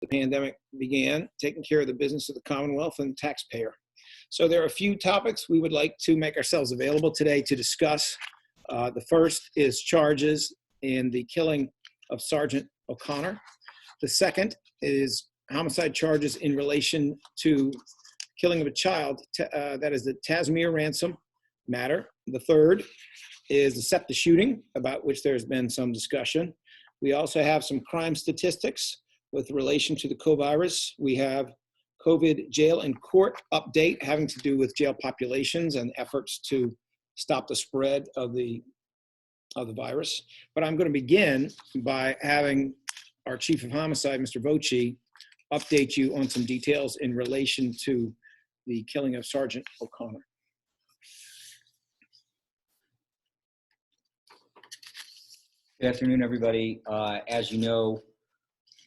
the pandemic began, taking care of the business of the Commonwealth and the taxpayer. So there are a few topics we would like to make ourselves available today to discuss. The first is charges in the killing of Sergeant O'Connor. The second is homicide charges in relation to killing of a child, that is the Tazmir Ransom matter. The third is the SEPTA shooting, about which there's been some discussion. We also have some crime statistics with relation to the COVID. We have COVID jail and court update having to do with jail populations and efforts to stop the spread of the virus. But I'm going to begin by having our Chief of Homicide, Mr. Voci, update you on some details in relation to the killing of Sergeant O'Connor. Good afternoon, everybody. As you know,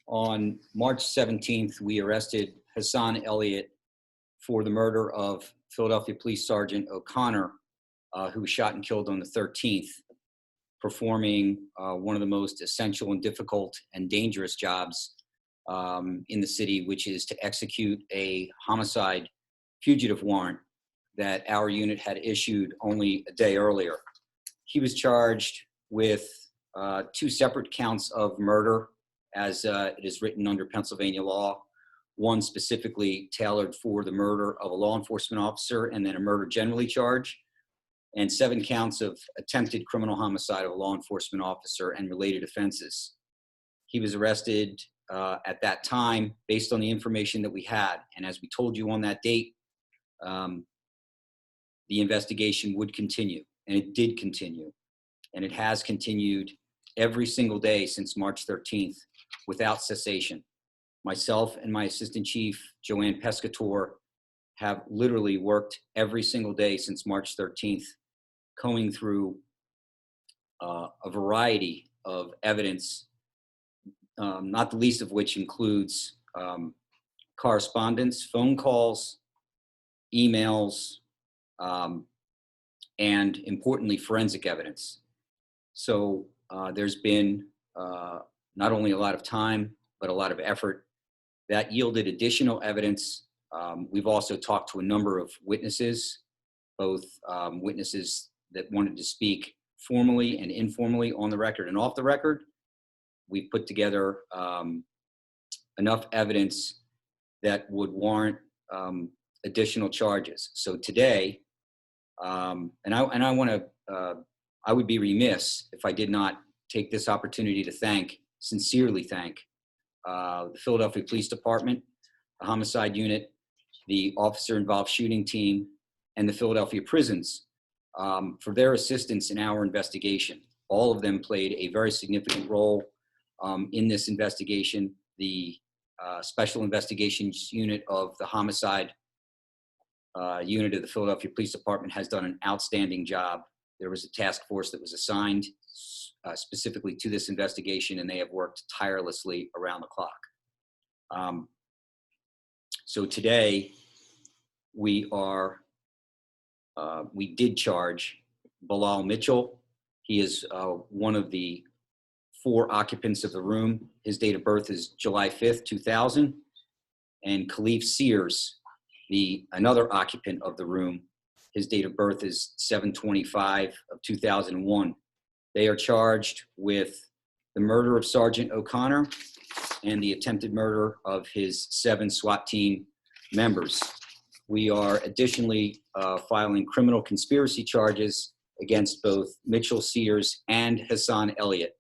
on March 17th, we arrested Hassan Elliott for the murder of Philadelphia Police Sgt. O'Connor, who was shot and killed on the 13th, performing one of the most essential and difficult and dangerous jobs in the city, which is to execute a homicide fugitive warrant that our unit had issued only a day earlier. He was charged with 2 separate counts of murder, as it is written under Pennsylvania law, one specifically tailored for the murder of a law enforcement officer and then a murder generally charge, and 7 counts of attempted criminal homicide of a law enforcement officer and related offenses. He was arrested at that time based on the information that we had. And as we told you on that date, the investigation would continue, and it did continue. And it has continued every single day since March 13th without cessation. Myself and my assistant chief, Joanne Pescator, have literally worked every single day since March 13th, combing through a variety of evidence, not the least of which includes correspondence, phone calls, emails, and importantly, forensic evidence. So there's been not only a lot of time, but a lot of effort that yielded additional evidence. We've also talked to a number of witnesses, both witnesses that wanted to speak formally and informally on the record and off the record. We put together enough evidence that would warrant additional charges. So today, and I would be remiss if I did not take this opportunity to sincerely thank the Philadelphia Police Department, the homicide unit, the officer-involved shooting team, and the Philadelphia prisons for their assistance in our investigation. All of them played a very significant role in this investigation. The Special Investigations Unit of the Homicide Unit of the Philadelphia Police Department has done an outstanding job. There was a task force that was assigned specifically to this investigation, and they have worked tirelessly around the clock. So today, we did charge Bilal Mitchell. He is one of the 4 occupants of the room. His date of birth is July 5th, 2000. And Khalif Sears, another occupant of the room, his date of birth is 7/25 of 2001. They are charged with the murder of Sergeant O'Connor and the attempted murder of his 7 SWAT team members. We are additionally filing criminal conspiracy charges against both Mitchell Sears and Hassan Elliott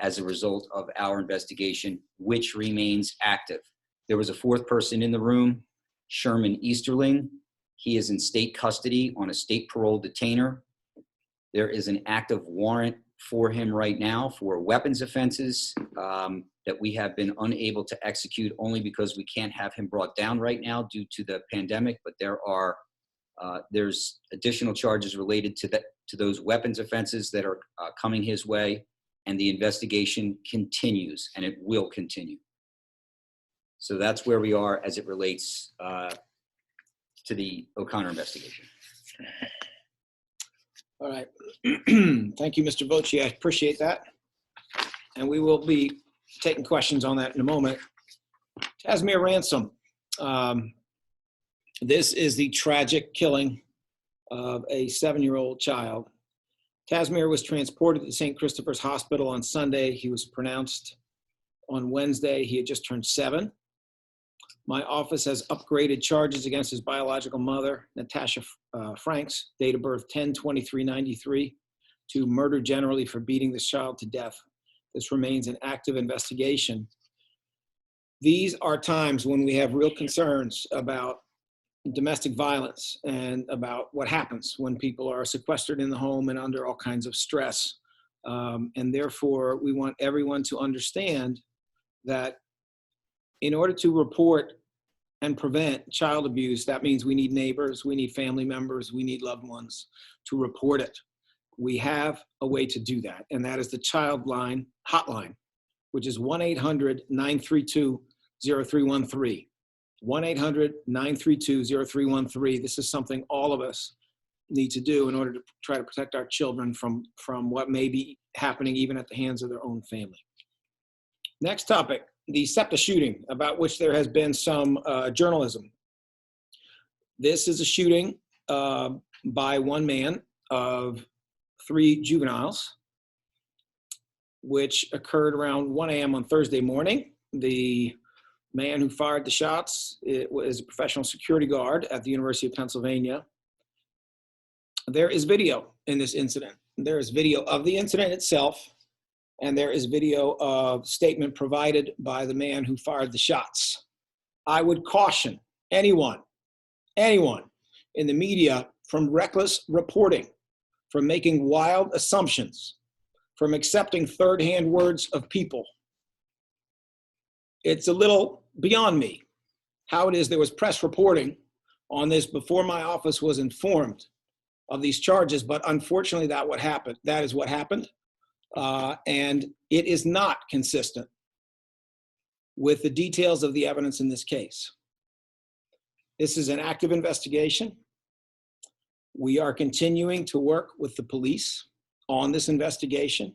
as a result of our investigation, which remains active. There was a 4th person in the room, Sherman Easterling. He is in state custody on a state parole detainer. There is an active warrant for him right now for weapons offenses that we have been unable to execute only because we can't have him brought down right now due to the pandemic. But there's additional charges related to those weapons offenses that are coming his way, and the investigation continues, and it will continue. So that's where we are as it relates to the O'Connor investigation. All right. Thank you, Mr. Voci. I appreciate that. And we will be taking questions on that in a moment. Tazmir Ransom. This is the tragic killing of a 7-year-old child. Tazmir was transported to St. Christopher's Hospital on Sunday. He was pronounced on Wednesday. He had just turned 7. My office has upgraded charges against his biological mother, Natasha Franks, date of birth 10/23/93, to murder generally for beating this child to death. This remains an active investigation. These are times when we have real concerns about domestic violence and about what happens when people are sequestered in the home and under all kinds of stress. And therefore, we want everyone to understand that in order to report and prevent child abuse, that means we need neighbors, we need family members, we need loved ones to report it. We have a way to do that, and that is the Child Line hotline, which is 1-800-932-0313. 1-800-932-0313. This is something all of us need to do in order to try to protect our children from what may be happening even at the hands of their own family. Next topic, the SEPTA shooting, about which there has been some journalism. This is a shooting by one man of 3 juveniles, which occurred around 1 a.m. on Thursday morning. The man who fired the shots was a professional security guard at the University of Pennsylvania. There is video in this incident. There is video of the incident itself, and there is video of statement provided by the man who fired the shots. I would caution anyone in the media from reckless reporting, from making wild assumptions, from accepting third-hand words of people. It's a little beyond me how it is there was press reporting on this before my office was informed of these charges, but unfortunately that is what happened. And it is not consistent with the details of the evidence in this case. This is an active investigation. We are continuing to work with the police on this investigation.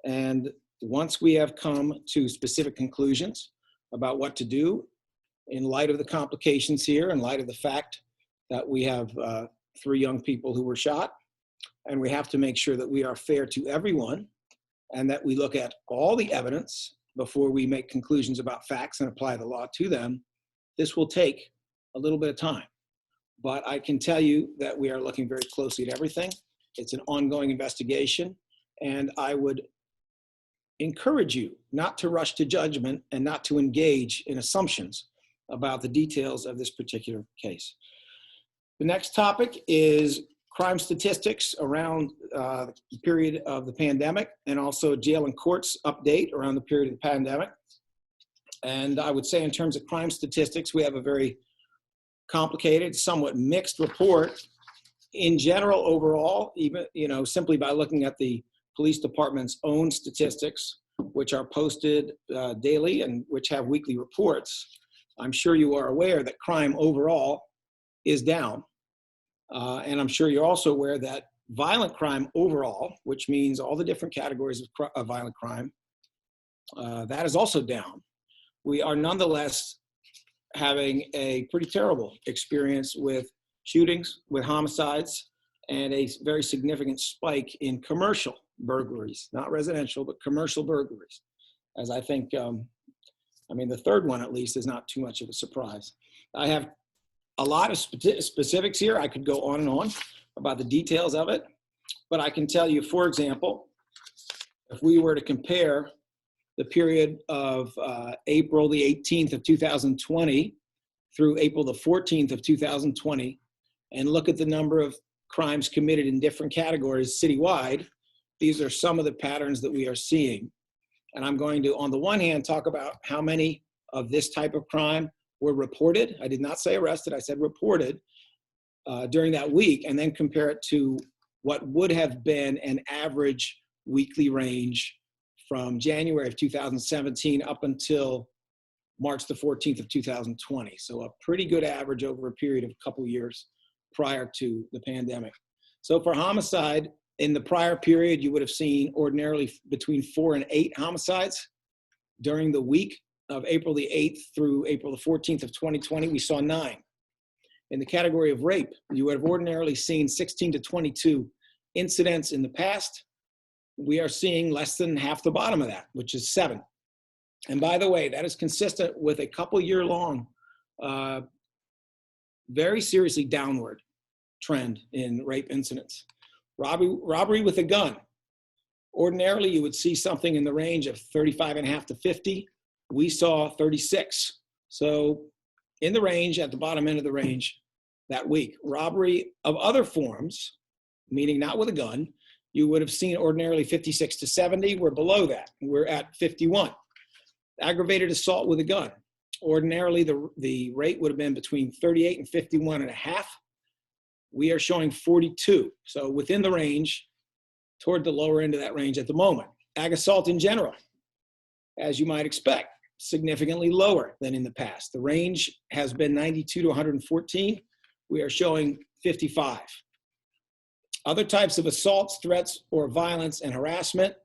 And once we have come to specific conclusions about what to do in light of the complications here, in light of the fact that we have 3 young people who were shot, and we have to make sure that we are fair to everyone and that we look at all the evidence before we make conclusions about facts and apply the law to them, this will take a little bit of time. But I can tell you that we are looking very closely at everything. It's an ongoing investigation, and I would encourage you not to rush to judgment and not to engage in assumptions about the details of this particular case. The next topic is crime statistics around the period of the pandemic, and also jail and courts update around the period of the pandemic. And I would say in terms of crime statistics, we have a very complicated, somewhat mixed report. In general, overall, even simply by looking at the police department's own statistics, which are posted daily and which have weekly reports, I'm sure you are aware that crime overall is down. And I'm sure you're also aware that violent crime overall, which means all the different categories of violent crime, that is also down. We are nonetheless having a pretty terrible experience with shootings, with homicides, and a very significant spike in commercial burglaries, not residential, but commercial burglaries. As I think, the third one at least is not too much of a surprise. I have a lot of specifics here. I could go on and on about the details of it, but I can tell you, for example, if we were to compare the period of April the 18th of 2020 through April the 14th of 2020, and look at the number of crimes committed in different categories citywide, these are some of the patterns that we are seeing. And I'm going to, on the one hand, talk about how many of this type of crime were reported. I did not say arrested, I said reported during that week, and then compare it to what would have been an average weekly range from January of 2017 up until March the 14th of 2020. So a pretty good average over a period of a couple years prior to the pandemic. So for homicide, in the prior period, you would have seen ordinarily between 4 and 8 homicides during the week of April the 8th through April the 14th of 2020, we saw 9. In the category of rape, you would have ordinarily seen 16 to 22 incidents in the past. We are seeing less than half the bottom of that, which is 7. And by the way, that is consistent with a couple year-long, very seriously downward trend in rape incidents. Robbery with a gun. Ordinarily, you would see something in the range of 35.5 to 50. We saw 36. So in the range, at the bottom end of the range that week. Robbery of other forms, meaning not with a gun, you would have seen ordinarily 56 to 70. We're below that. We're at 51. Aggravated assault with a gun. Ordinarily, the rate would have been between 38 and 51.5. We are showing 42. So within the range, toward the lower end of that range at the moment. Ag assault in general, as you might expect, significantly lower than in the past. The range has been 92 to 114. We are showing 55. Other types of assaults, threats, or violence and harassment.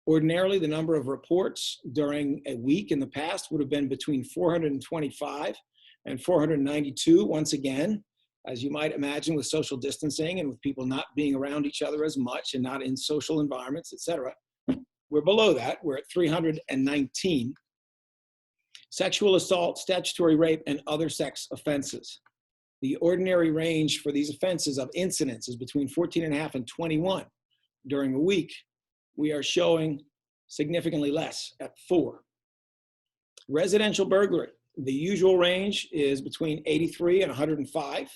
Ordinarily, the number of reports during a week in the past would have been between 425 and 492. Once again, as you might imagine, with social distancing and with people not being around each other as much and not in social environments, etc. We're below that. We're at 319. Sexual assault, statutory rape, and other sex offenses. The ordinary range for these offenses of incidents is between 14.5 and 21 during a week. We are showing significantly less at 4. Residential burglary. The usual range is between 83 and 105.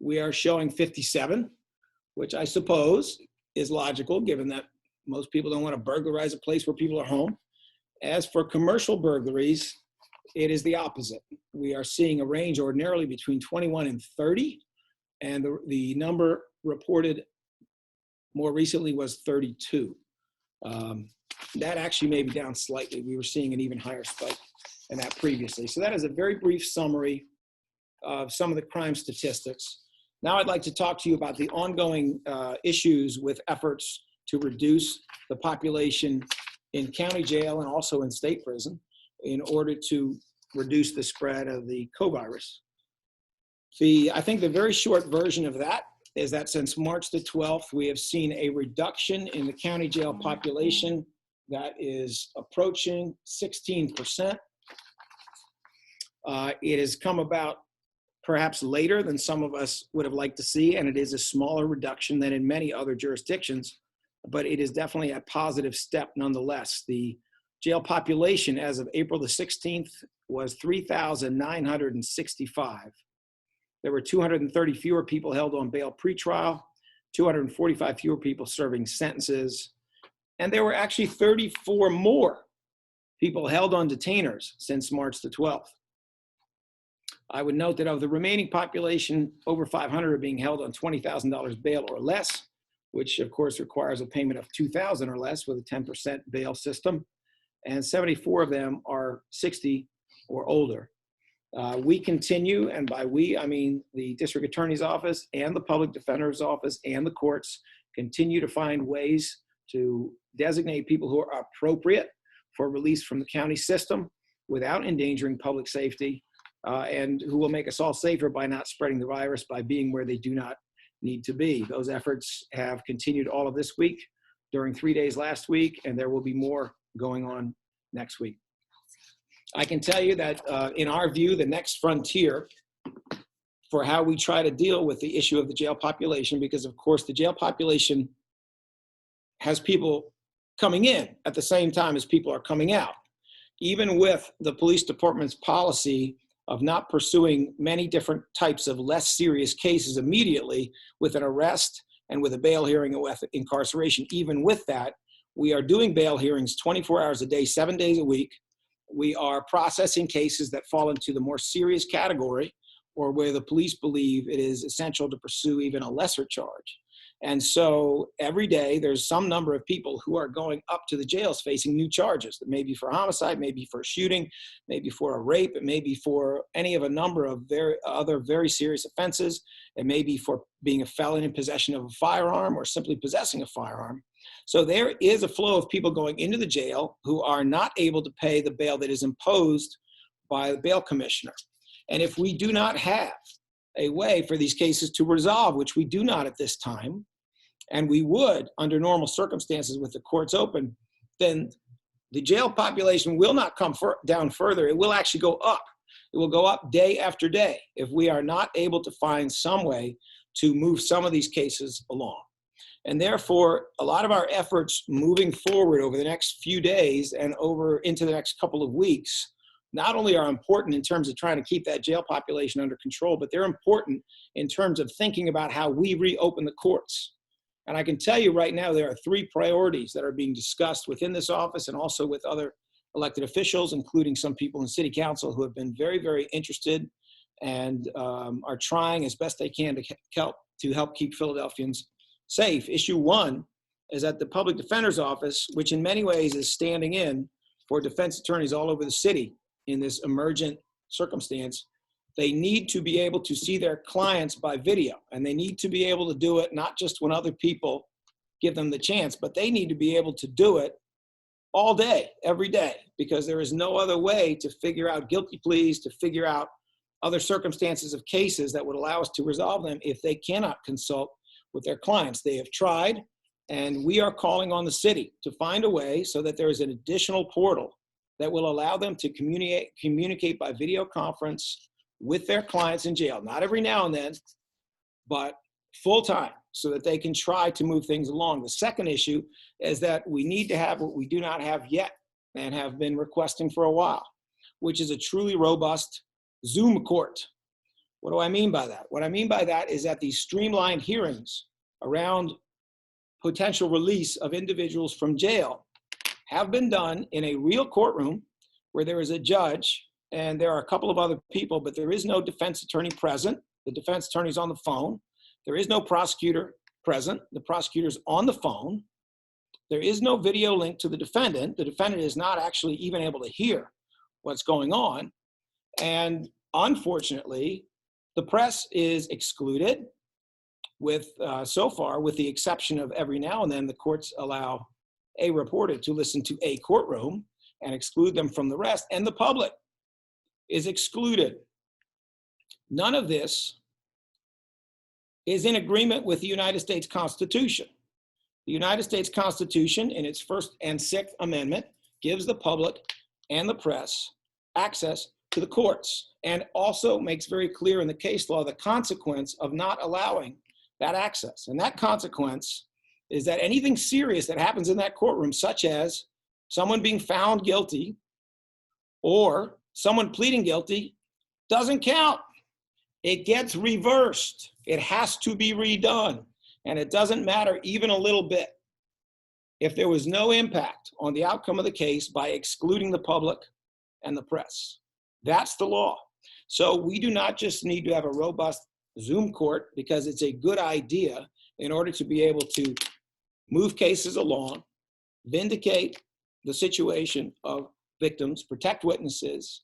We are showing 57, which I suppose is logical given that most people don't want to burglarize a place where people are home. As for commercial burglaries, it is the opposite. We are seeing a range ordinarily between 21 and 30, and the number reported more recently was 32. That actually may be down slightly. We were seeing an even higher spike than that previously. So that is a very brief summary of some of the crime statistics. Now I'd like to talk to you about the ongoing issues with efforts to reduce the population in county jail and also in state prison in order to reduce the spread of the covirus. I think the very short version of that is that since March the 12th, we have seen a reduction in the county jail population that is approaching 16%. It has come about perhaps later than some of us would have liked to see, and it is a smaller reduction than in many other jurisdictions, but it is definitely a positive step nonetheless. The jail population as of April the 16th was 3,965. There were 230 fewer people held on bail pretrial, 245 fewer people serving sentences, and there were actually 34 more people held on detainers since March the 12th. I would note that of the remaining population, over 500 are being held on $20,000 bail or less, which of course requires a payment of $2,000 or less with a 10% bail system, and 74 of them are 60 or older. We continue, and by we, I mean the district attorney's office and the public defender's office and the courts continue to find ways to designate people who are appropriate for release from the county system without endangering public safety, and who will make us all safer by not spreading the virus by being where they do not need to be. Those efforts have continued all of this week, during 3 days last week, and there will be more going on next week. I can tell you that in our view, the next frontier for how we try to deal with the issue of the jail population, because of course the jail population has people coming in at the same time as people are coming out. Even with the police department's policy of not pursuing many different types of less serious cases immediately with an arrest and with a bail hearing and with incarceration, even with that, we are doing bail hearings 24 hours a day, 7 days a week. We are processing cases that fall into the more serious category or where the police believe it is essential to pursue even a lesser charge. And so every day there's some number of people who are going up to the jails facing new charges. That may be for homicide, maybe for a shooting, maybe for a rape, it may be for any of a number of other very serious offenses. It may be for being a felon in possession of a firearm or simply possessing a firearm. So there is a flow of people going into the jail who are not able to pay the bail that is imposed by the bail commissioner. And if we do not have a way for these cases to resolve, which we do not at this time, and we would under normal circumstances with the courts open, then the jail population will not come down further. It will actually go up. It will go up day after day if we are not able to find some way to move some of these cases along. And therefore, a lot of our efforts moving forward over the next few days and over into the next couple of weeks, not only are important in terms of trying to keep that jail population under control, but they're important in terms of thinking about how we reopen the courts. And I can tell you right now, there are 3 priorities that are being discussed within this office and also with other elected officials, including some people in city council who have been very, very interested and are trying as best they can to help keep Philadelphians safe. Issue 1 is that the public defender's office, which in many ways is standing in for defense attorneys all over the city in this emergent circumstance, they need to be able to see their clients by video, and they need to be able to do it not just when other people give them the chance, but they need to be able to do it all day, every day, because there is no other way to figure out guilty pleas, to figure out other circumstances of cases that would allow us to resolve them if they cannot consult with their clients. They have tried, and we are calling on the city to find a way so that there is an additional portal that will allow them to communicate by video conference with their clients in jail, not every now and then, but full time, so that they can try to move things along. The second issue is that we need to have what we do not have yet and have been requesting for a while, which is a truly robust Zoom court. What do I mean by that? What I mean by that is that these streamlined hearings around potential release of individuals from jail have been done in a real courtroom where there is a judge and there are a couple of other people, but there is no defense attorney present. The defense attorney's on the phone. There is no prosecutor present. The prosecutor's on the phone. There is no video link to the defendant. The defendant is not actually even able to hear what's going on. And unfortunately, the press is excluded with, so far, with the exception of every now and then, the courts allow a reporter to listen to a courtroom and exclude them from the rest, and the public is excluded. None of this is in agreement with the United States Constitution. The United States Constitution, in its First and Sixth Amendment, gives the public and the press access to the courts, and also makes very clear in the case law the consequence of not allowing that access. And that consequence is that anything serious that happens in that courtroom, such as someone being found guilty or someone pleading guilty, doesn't count. It gets reversed. It has to be redone. And it doesn't matter even a little bit if there was no impact on the outcome of the case by excluding the public and the press. That's the law. So we do not just need to have a robust Zoom court because it's a good idea in order to be able to move cases along, vindicate the situation of victims, protect witnesses,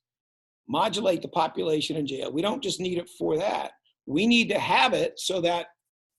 modulate the population in jail. We don't just need it for that. We need to have it so that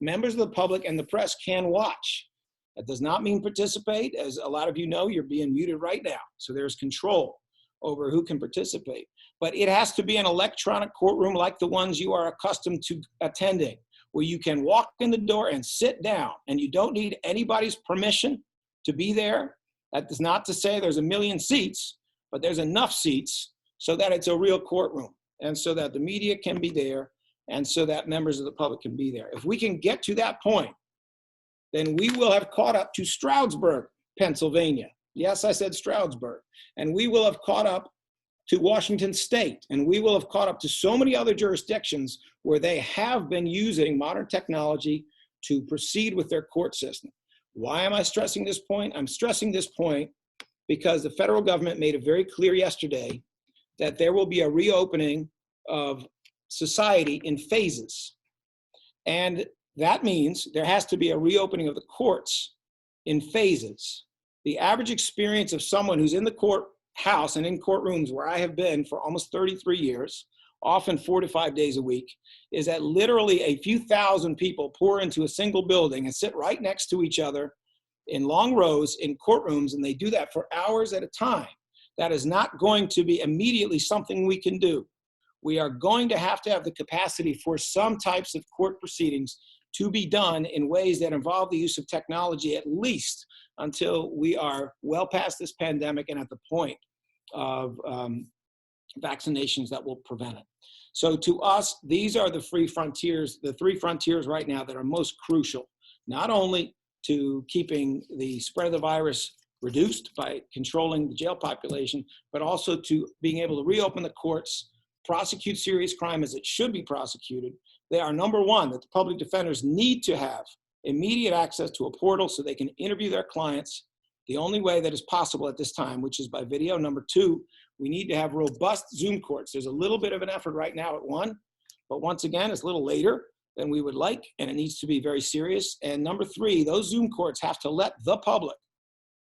members of the public and the press can watch. That does not mean participate. As a lot of you know, you're being muted right now. So there's control over who can participate. But it has to be an electronic courtroom like the ones you are accustomed to attending, where you can walk in the door and sit down, and you don't need anybody's permission to be there. That is not to say there's a million seats, but there's enough seats so that it's a real courtroom, and so that the media can be there, and so that members of the public can be there. If we can get to that point, then we will have caught up to Stroudsburg, Pennsylvania. Yes, I said Stroudsburg. And we will have caught up to Washington State, and we will have caught up to so many other jurisdictions where they have been using modern technology to proceed with their court system. Why am I stressing this point? I'm stressing this point because the federal government made it very clear yesterday that there will be a reopening of society in phases. And that means there has to be a reopening of the courts in phases. The average experience of someone who's in the courthouse and in courtrooms where I have been for almost 33 years, often 4 to 5 days a week, is that literally a few thousand people pour into a single building and sit right next to each other in long rows in courtrooms, and they do that for hours at a time. That is not going to be immediately something we can do. We are going to have the capacity for some types of court proceedings to be done in ways that involve the use of technology, at least until we are well past this pandemic and at the point of vaccinations that will prevent it. So to us, these are the three frontiers right now that are most crucial, not only to keeping the spread of the virus reduced by controlling the jail population, but also to being able to reopen the courts, prosecute serious crime as it should be prosecuted. They are number one, that the public defenders need to have immediate access to a portal so they can interview their clients the only way that is possible at this time, which is by video. Number two, we need to have robust Zoom courts. There's a little bit of an effort right now at one, but once again, it's a little later than we would like, and it needs to be very serious. And number three, those Zoom courts have to let the public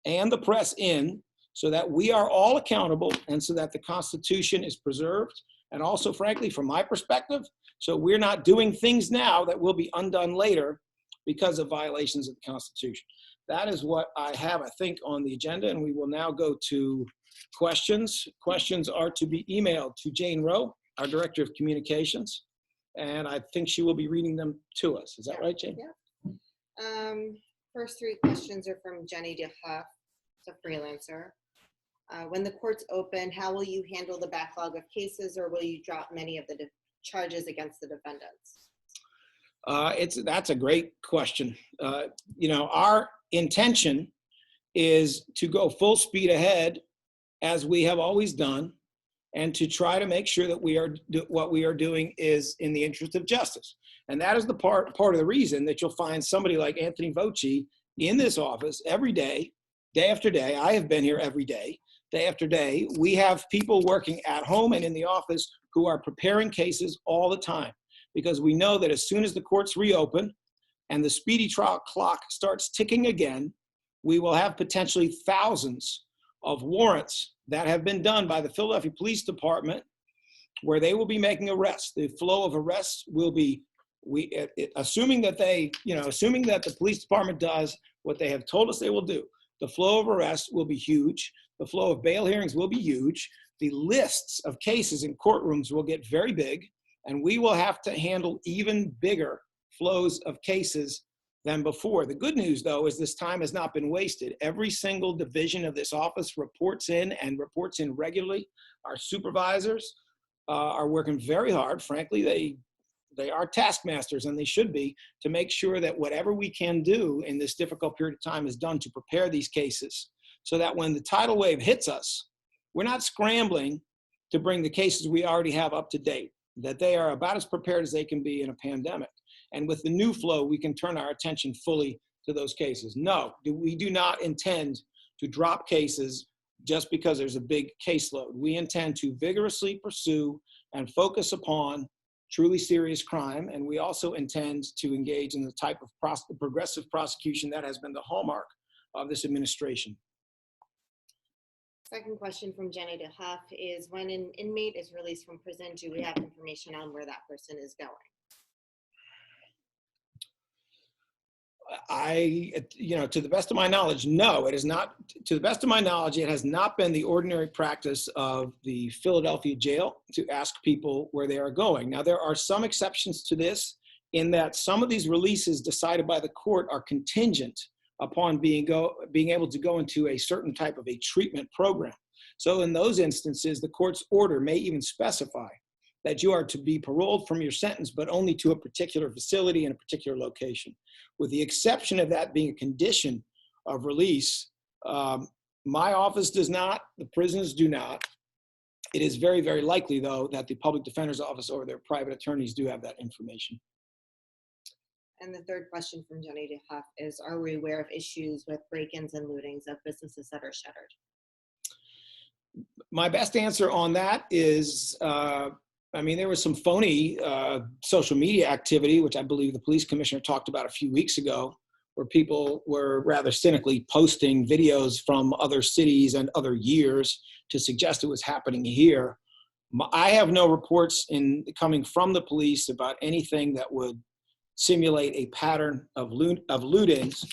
and the press in so that we are all accountable and so that the Constitution is preserved. And also, frankly, from my perspective, so we're not doing things now that will be undone later because of violations of the Constitution. That is what I have, I think, on the agenda, and we will now go to questions. Questions are to be emailed to Jane Rowe, our Director of Communications, and I think she will be reading them to us. Is that right, Jane? Yeah. First three questions are from Jenny DeHuff, it's a freelancer. When the courts open, how will you handle the backlog of cases, or will you drop many of the charges against the defendants? That's a great question. Our intention is to go full speed ahead as we have always done, and to try to make sure that what we are doing is in the interest of justice. And that is the part of the reason that you'll find somebody like Anthony Voci in this office every day, day after day. I have been here every day, day after day. We have people working at home and in the office who are preparing cases all the time, because we know that as soon as the courts reopen and the speedy trial clock starts ticking again, we will have potentially thousands of warrants that have been done by the Philadelphia Police Department where they will be making arrests. The flow of arrests will be, assuming that the police department does what they have told us they will do, the flow of arrests will be huge. The flow of bail hearings will be huge. The lists of cases in courtrooms will get very big, and we will have to handle even bigger flows of cases than before. The good news, though, is this time has not been wasted. Every single division of this office reports in regularly. Our supervisors are working very hard. Frankly, they are taskmasters, and they should be, to make sure that whatever we can do in this difficult period of time is done to prepare these cases, so that when the tidal wave hits us, we're not scrambling to bring the cases we already have up to date, that they are about as prepared as they can be in a pandemic. And with the new flow, we can turn our attention fully to those cases. No, we do not intend to drop cases just because there's a big caseload. We intend to vigorously pursue and focus upon truly serious crime, and we also intend to engage in the type of progressive prosecution that has been the hallmark of this administration. Second question from Jenny DeHuff is, when an inmate is released from prison, do we have information on where that person is going? To the best of my knowledge, no, it is not. To the best of my knowledge, it has not been the ordinary practice of the Philadelphia jail to ask people where they are going. Now, there are some exceptions to this, in that some of these releases decided by the court are contingent upon being able to go into a certain type of a treatment program. So in those instances, the court's order may even specify that you are to be paroled from your sentence, but only to a particular facility in a particular location. With the exception of that being a condition of release, my office does not, the prisons do not. It is very, very likely, though, that the public defender's office or their private attorneys do have that information. And the third question from Jenny DeHuff is, are we aware of issues with break-ins and lootings of businesses that are shuttered? My best answer on that is, there was some phony social media activity, which I believe the police commissioner talked about a few weeks ago, where people were rather cynically posting videos from other cities and other years to suggest it was happening here. I have no reports coming from the police about anything that would simulate a pattern of lootings.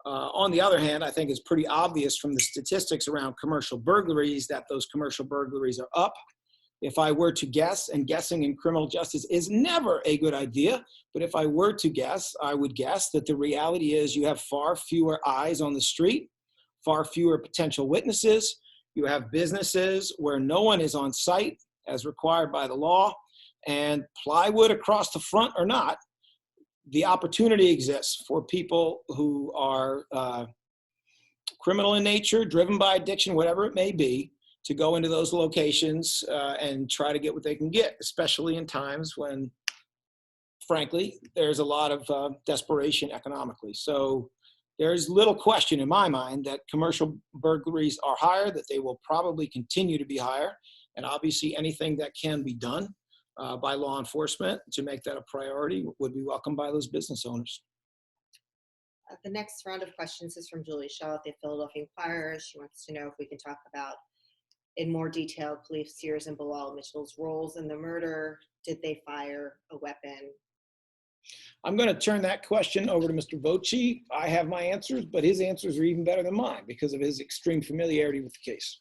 On the other hand, I think it's pretty obvious from the statistics around commercial burglaries that those commercial burglaries are up. If I were to guess, and guessing in criminal justice is never a good idea, but if I were to guess, I would guess that the reality is you have far fewer eyes on the street, far fewer potential witnesses. You have businesses where no one is on site as required by the law, and plywood across the front or not, the opportunity exists for people who are criminal in nature, driven by addiction, whatever it may be, to go into those locations and try to get what they can get, especially in times when, frankly, there's a lot of desperation economically. So there's little question in my mind that commercial burglaries are higher, that they will probably continue to be higher, and obviously anything that can be done by law enforcement to make that a priority would be welcomed by those business owners. The next round of questions is from Julie Shaw at the Philadelphia Inquirer. She wants to know if we can talk about in more detail Khalif Sears and Bilal Mitchell's roles in the murder. Did they fire a weapon? I'm going to turn that question over to Mr. Voci. I have my answers, but his answers are even better than mine because of his extreme familiarity with the case.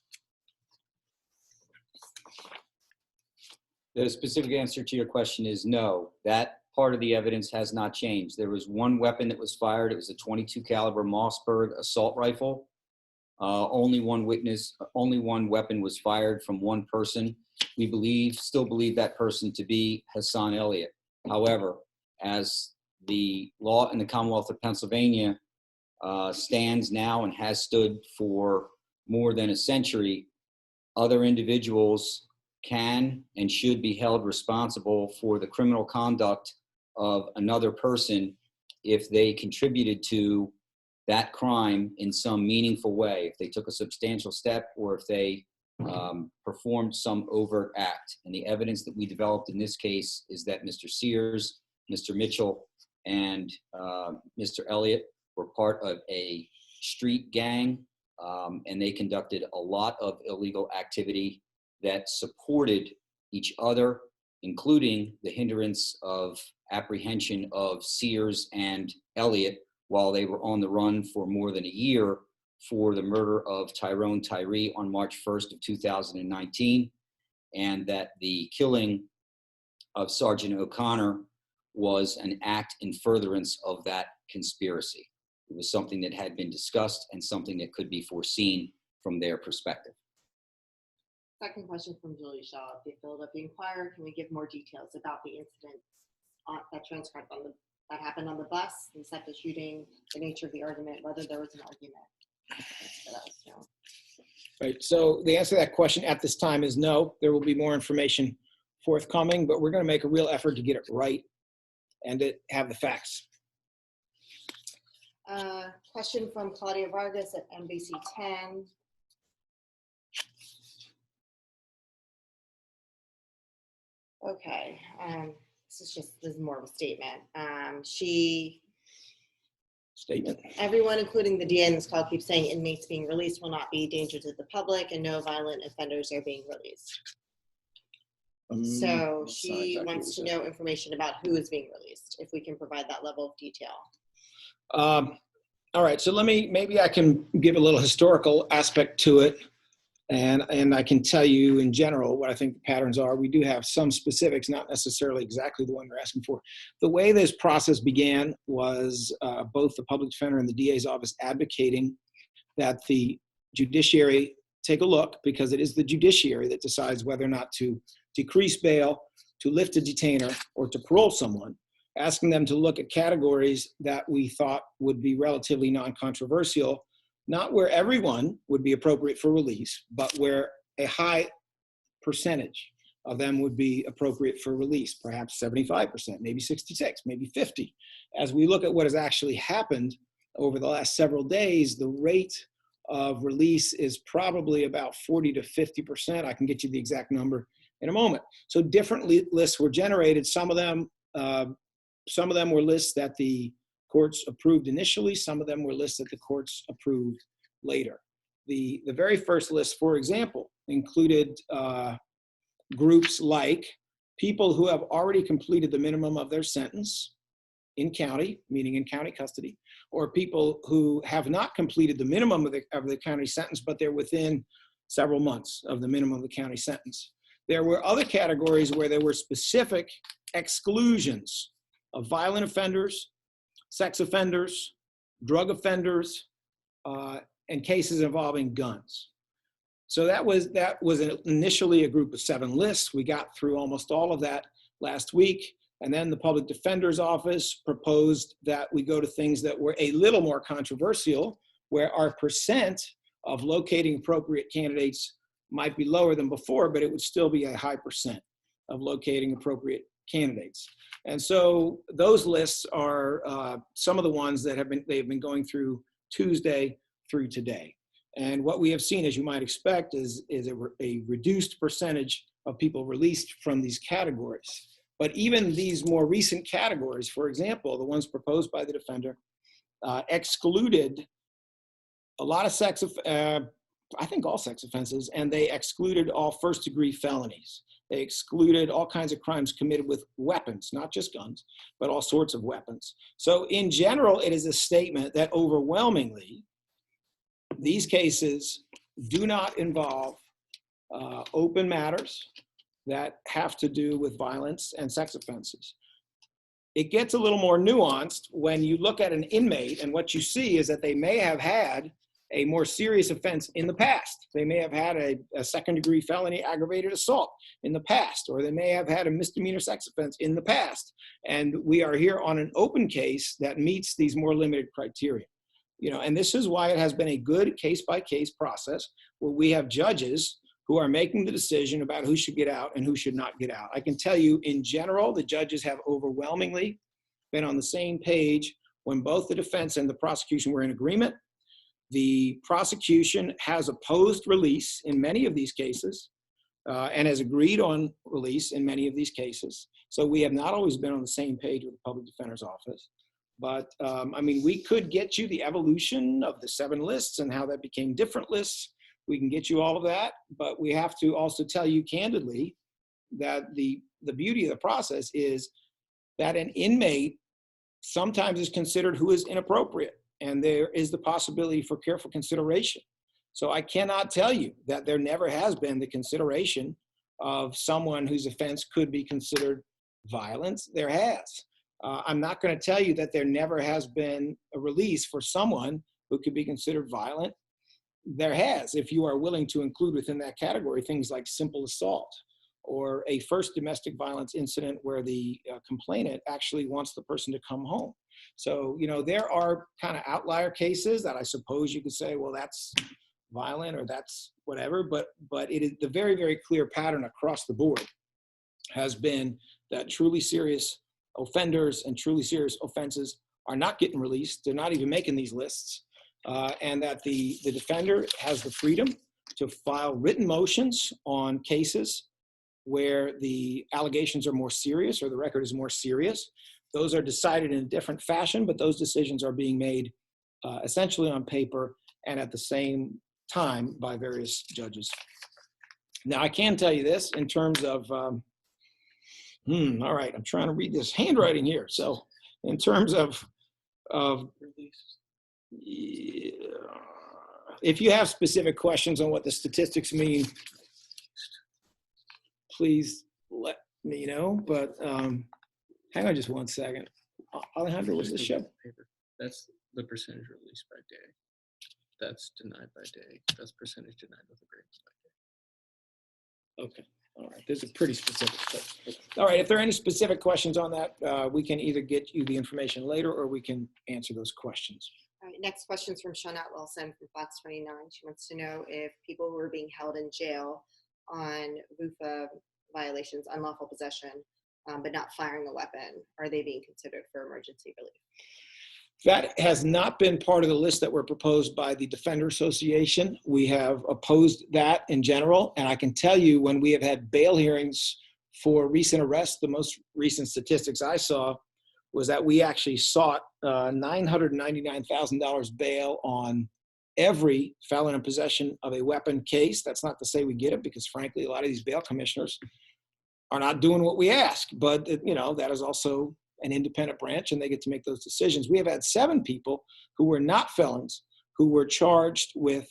The specific answer to your question is no. That part of the evidence has not changed. There was one weapon that was fired. It was a .22 caliber Mossberg assault rifle. Only one weapon was fired from one person. We still believe that person to be Hassan Elliott. However, as the law in the Commonwealth of Pennsylvania stands now and has stood for more than a century, other individuals can and should be held responsible for the criminal conduct of another person if they contributed to that crime in some meaningful way, if they took a substantial step or if they performed some overt act. And the evidence that we developed in this case is that Mr. Sears, Mr. Mitchell, and Mr. Elliott were part of a street gang, and they conducted a lot of illegal activity that supported each other, including the hindrance of apprehension of Sears and Elliott while they were on the run for more than a year for the murder of Tyrone Tyree on March 1st of 2019, and that the killing of Sergeant O'Connor was an act in furtherance of that conspiracy. It was something that had been discussed and something that could be foreseen from their perspective. Second question from Julie Shaw at the Philadelphia Inquirer. Can we give more details about the incident that transpired that happened on the bus, the SEPTA shooting, the nature of the argument, whether there was an argument? Right. So the answer to that question at this time is no. There will be more information forthcoming, but we're going to make a real effort to get it right and to have the facts. Question from Claudia Vargas at NBC 10. Okay, this is more of a statement. Everyone, including the DA in this call, keeps saying inmates being released will not be a danger to the public and no violent offenders are being released. So she wants to know information about who is being released, if we can provide that level of detail. All right, so maybe I can give a little historical aspect to it. And I can tell you in general what I think the patterns are. We do have some specifics, not necessarily exactly the one you're asking for. The way this process began was both the public defender and the DA's office advocating that the judiciary take a look, because it is the judiciary that decides whether or not to decrease bail, to lift a detainer, or to parole someone, asking them to look at categories that we thought would be relatively non-controversial, not where everyone would be appropriate for release, but where a high percentage of them would be appropriate for release, perhaps 75%, maybe 66, maybe 50. As we look at what has actually happened over the last several days, the rate of release is probably about 40 to 50%. I can get you the exact number in a moment. So different lists were generated. Some of them were lists that the courts approved initially. Some of them were lists that the courts approved later. The very first list, for example, included groups like people who have already completed the minimum of their sentence, in county, meaning in county custody, or people who have not completed the minimum of the county sentence, but they're within several months of the minimum of the county sentence. There were other categories where there were specific exclusions of violent offenders, sex offenders, drug offenders, and cases involving guns. So that was initially a group of 7 lists. We got through almost all of that last week. And then the public defender's office proposed that we go to things that were a little more controversial, where our percent of locating appropriate candidates might be lower than before, but it would still be a high percent of locating appropriate candidates. And so those lists are some of the ones that they've been going through Tuesday through today. And what we have seen, as you might expect, is a reduced percentage of people released from these categories. But even these more recent categories, for example, the ones proposed by the defender, excluded a lot of I think all sex offenses, and they excluded all first-degree felonies. They excluded all kinds of crimes committed with weapons, not just guns, but all sorts of weapons. So in general, it is a statement that overwhelmingly, these cases do not involve open matters that have to do with violence and sex offenses. It gets a little more nuanced when you look at an inmate, and what you see is that they may have had a more serious offense in the past. They may have had a second-degree felony aggravated assault in the past, or they may have had a misdemeanor sex offense in the past. And we are here on an open case that meets these more limited criteria. And this is why it has been a good case-by-case process where we have judges who are making the decision about who should get out and who should not get out. I can tell you, in general, the judges have overwhelmingly been on the same page when both the defense and the prosecution were in agreement. The prosecution has opposed release in many of these cases and has agreed on release in many of these cases. So we have not always been on the same page with the public defender's office. But we could get you the evolution of the 7 lists and how that became different lists. We can get you all of that, but we have to also tell you candidly that the beauty of the process is that an inmate sometimes is considered who is inappropriate, and there is the possibility for careful consideration. So I cannot tell you that there never has been the consideration of someone whose offense could be considered violence. There has. I'm not going to tell you that there never has been a release for someone who could be considered violent. There has, if you are willing to include within that category things like simple assault or a first domestic violence incident where the complainant actually wants the person to come home. So, there are kind of outlier cases that I suppose you could say, well, that's violent or that's whatever, but it is the very, very clear pattern across the board has been that truly serious offenders and truly serious offenses are not getting released. They're not even making these lists. And that the defender has the freedom to file written motions on cases where the allegations are more serious or the record is more serious. Those are decided in a different fashion, but those decisions are being made essentially on paper and at the same time by various judges. Now, I can tell you this in terms of, all right, I'm trying to read this handwriting here. So in terms of if you have specific questions on what the statistics mean, please let me know. But hang on just one second. Alejandro, what's the show? That's the percentage released by day. That's denied by day. That's percentage denied with agreement by day. Okay. All right. There's a pretty specific stuff. All right. If there are any specific questions on that, we can either get you the information later or we can answer those questions. All right, next question is from Shawnette Wilson from Fox 29. She wants to know if people who are being held in jail on VUFA violations, unlawful possession, but not firing a weapon, are they being considered for emergency relief? That has not been part of the list that were proposed by the Defender Association. We have opposed that in general. And I can tell you when we have had bail hearings for recent arrests, the most recent statistics I saw was that we actually sought $999,000 bail on every felon in possession of a weapon case. That's not to say we get it, because frankly, a lot of these bail commissioners are not doing what we ask. But that is also an independent branch, and they get to make those decisions. We have had 7 people who were not felons who were charged with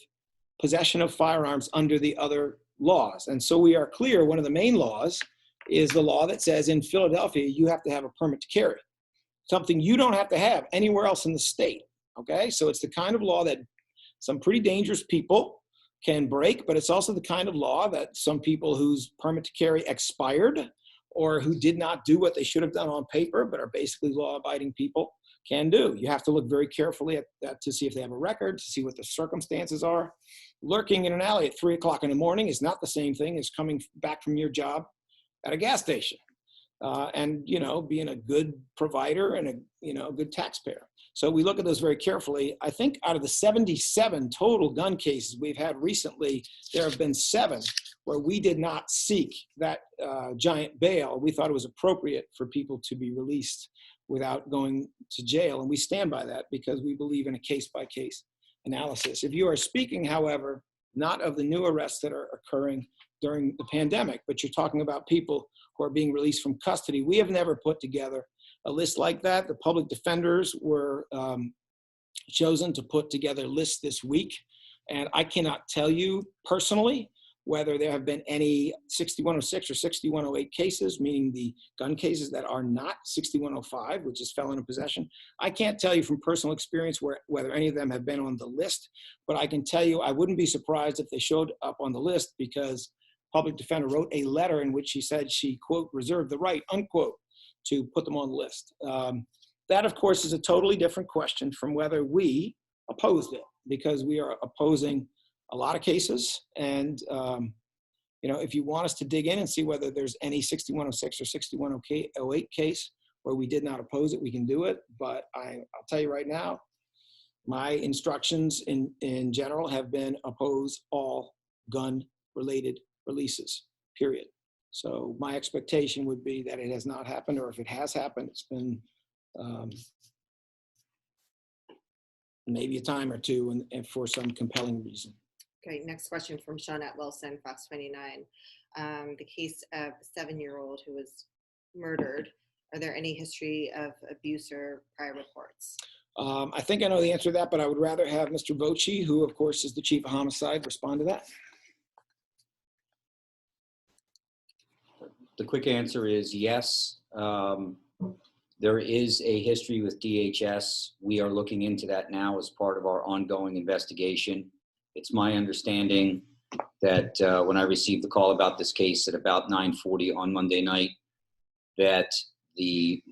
possession of firearms under the other laws. And so we are clear, one of the main laws is the law that says in Philadelphia, you have to have a permit to carry, something you don't have to have anywhere else in the state. Okay, so it's the kind of law that some pretty dangerous people can break, but it's also the kind of law that some people whose permit to carry expired or who did not do what they should have done on paper, but are basically law-abiding people, can do. You have to look very carefully at that to see if they have a record, to see what the circumstances are. Lurking in an alley at 3 o'clock in the morning is not the same thing as coming back from your job at a gas station. And, you know, being a good provider and a good taxpayer. So we look at those very carefully. I think out of the 77 total gun cases we've had recently, there have been 7 where we did not seek that giant bail. We thought it was appropriate for people to be released without going to jail. And we stand by that because we believe in a case-by-case analysis. If you are speaking, however, not of the new arrests that are occurring during the pandemic, but you're talking about people who are being released from custody, we have never put together a list like that. The public defenders were chosen to put together lists this week. And I cannot tell you personally whether there have been any 6106 or 6108 cases, meaning the gun cases that are not 6105, which is felon in possession. I can't tell you from personal experience whether any of them have been on the list, but I can tell you I wouldn't be surprised if they showed up on the list because public defender wrote a letter in which she said she, quote, reserved the right, unquote, to put them on the list. That, of course, is a totally different question from whether we opposed it, because we are opposing a lot of cases. And, you know, if you want us to dig in and see whether there's any 6106 or 6108 case where we did not oppose it, we can do it. But I'll tell you right now, my instructions in general have been oppose all gun-related releases, period. So my expectation would be that it has not happened, or if it has happened, it's been maybe a time or two and for some compelling reason. Okay, next question from Shawnette Wilson, Fox 29. The case of a 7-year-old who was murdered. Are there any history of abuse or prior reports? I think I know the answer to that, but I would rather have Mr. Voci, who of course is the chief of homicide, respond to that. The quick answer is yes. There is a history with DHS. We are looking into that now as part of our ongoing investigation. It's my understanding that when I received the call about this case at about 9:40 on Monday night, that the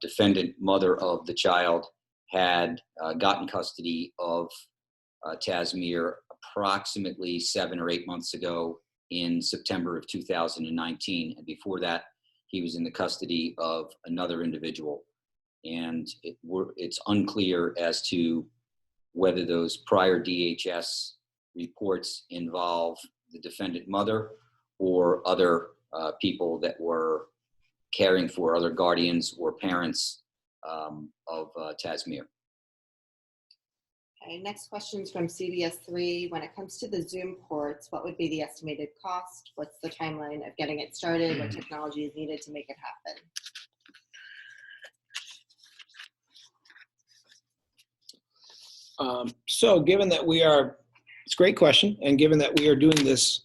defendant mother of the child had gotten custody of Tazmir approximately 7 or 8 months ago in September of 2019. And before that, he was in the custody of another individual. And it's unclear as to whether those prior DHS reports involve the defendant mother or other people that were caring for other guardians or parents of Tazmir. Okay, next question is from CBS 3. When it comes to the Zoom ports, what would be the estimated cost? What's the timeline of getting it started? What technology is needed to make it happen? So given that it's a great question, and given that we are doing this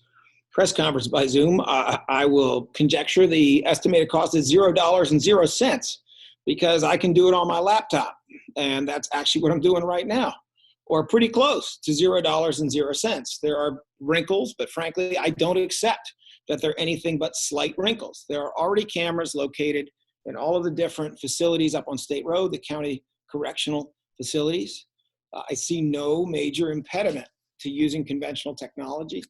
press conference by Zoom, I will conjecture the estimated cost is $0.00, because I can do it on my laptop, and that's actually what I'm doing right now, or pretty close to $0.00. There are wrinkles, but frankly, I don't accept that they're anything but slight wrinkles. There are already cameras located in all of the different facilities up on State Road, the county correctional facilities. I see no major impediment to using conventional technology.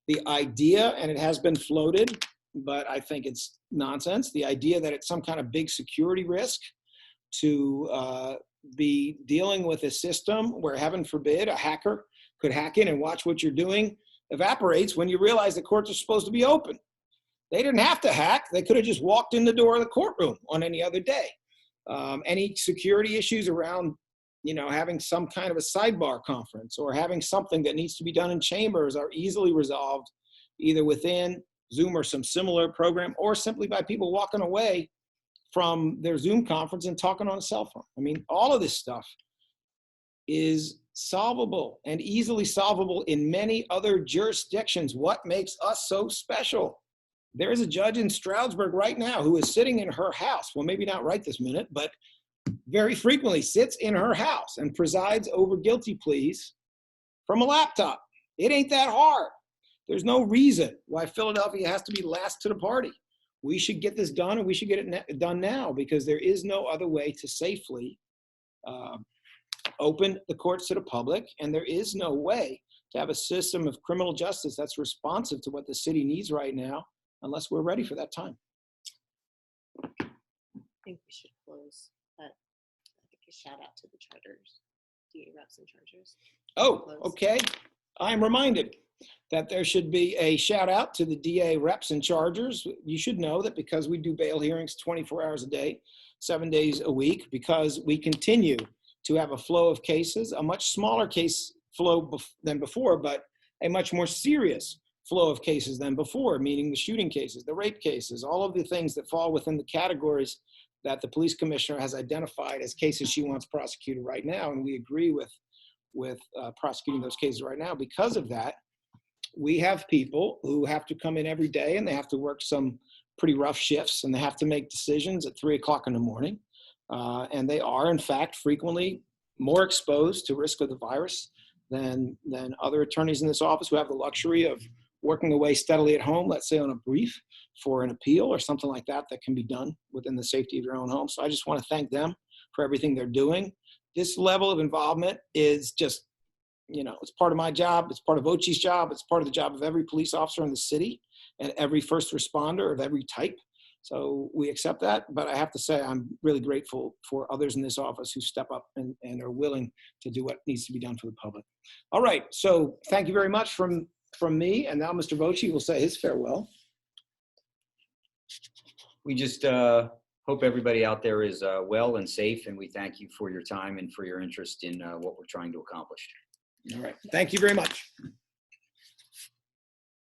The idea, and it has been floated, but I think it's nonsense, the idea that it's some kind of big security risk to be dealing with a system where, heaven forbid, a hacker could hack in and watch what you're doing evaporates when you realize the courts are supposed to be open. They didn't have to hack. They could have just walked in the door of the courtroom on any other day. Any security issues around, you know, having some kind of a sidebar conference or having something that needs to be done in chambers are easily resolved either within Zoom or some similar program, or simply by people walking away from their Zoom conference and talking on a cell phone. I mean, all of this stuff is solvable and easily solvable in many other jurisdictions. What makes us so special? There is a judge in Stroudsburg right now who is sitting in her house. Well, maybe not right this minute, but very frequently sits in her house and presides over guilty pleas from a laptop. It ain't that hard. There's no reason why Philadelphia has to be last to the party. We should get this done, and we should get it done now, because there is no other way to safely open the courts to the public, and there is no way to have a system of criminal justice that's responsive to what the city needs right now, unless we're ready for that time. I think we should close, but I think a shout out to the charters, DA reps and chargers. Oh, Close. okay. I'm reminded that there should be a shout out to the DA reps and chargers. You should know that because we do bail hearings 24 hours a day, 7 days a week, because we continue to have a flow of cases, a much smaller case flow than before, but a much more serious flow of cases than before, meaning the shooting cases, the rape cases, all of the things that fall within the categories that the police commissioner has identified as cases she wants prosecuted right now. And we agree with prosecuting those cases right now. Because of that, we have people who have to come in every day, and they have to work some pretty rough shifts, and they have to make decisions at 3 o'clock in the morning. And they are, in fact, frequently more exposed to risk of the virus than other attorneys in this office who have the luxury of working away steadily at home, let's say on a brief for an appeal or something like that, that can be done within the safety of your own home. So I just want to thank them for everything they're doing. This level of involvement is just, it's part of my job. It's part of Ochi's job. It's part of the job of every police officer in the city and every first responder of every type. So we accept that, but I have to say I'm really grateful for others in this office who step up and are willing to do what needs to be done for the public. All right, so thank you very much from me, and now Mr. Voci will say his farewell. We just hope everybody out there is well and safe, and we thank you for your time and for your interest in what we're trying to accomplish. All right, thank you very much.